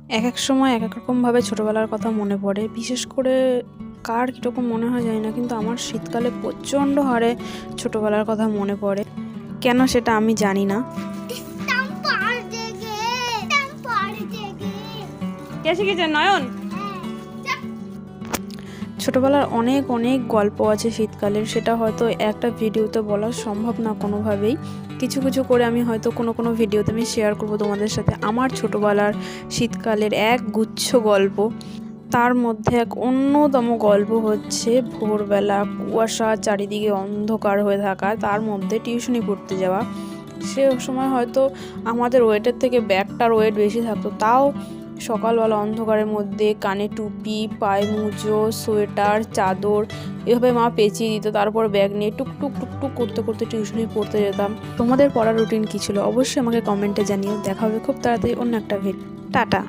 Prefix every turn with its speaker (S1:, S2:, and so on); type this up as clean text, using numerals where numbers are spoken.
S1: এক এক সময় এক এক রকমভাবে ছোটোবেলার কথা মনে পড়ে, বিশেষ করে কার কীরকম মনে হয় জানি না, কিন্তু আমার শীতকালে প্রচণ্ড হারে ছোটোবেলার কথা মনে পড়ে। কেন সেটা আমি জানি না। কে শিখেছে নয়ন? ছোটোবেলার অনেক অনেক গল্প আছে শীতকালের, সেটা হয়তো একটা ভিডিওতে বলা সম্ভব না কোনোভাবেই। কিছু কিছু করে আমি হয়তো কোনো ভিডিওতে আমি শেয়ার করব তোমাদের সাথে আমার ছোটোবেলার শীতকালের এক গুচ্ছ গল্প। তার মধ্যে এক অন্যতম গল্প হচ্ছে ভোরবেলা কুয়াশা, চারিদিকে অন্ধকার হয়ে থাকা, তার মধ্যে টিউশনি পড়তে যাওয়া। সে সময় হয়তো আমাদের ওয়েটের থেকে ব্যাগটার ওয়েট বেশি থাকতো, তাও সকালবেলা অন্ধকারের মধ্যে কানে টুপি, পায়ে মুজো, সোয়েটার, চাদর এভাবে মা পেঁচিয়ে দিত, তারপর ব্যাগ নিয়ে টুকটুক টুকটুক করতে করতে টিউশনি পড়তে যেতাম। তোমাদের পড়ার রুটিন কী ছিল অবশ্যই আমাকে কমেন্টে জানিও। দেখা হবে খুব তাড়াতাড়ি অন্য একটা ভিডিও। টাটা।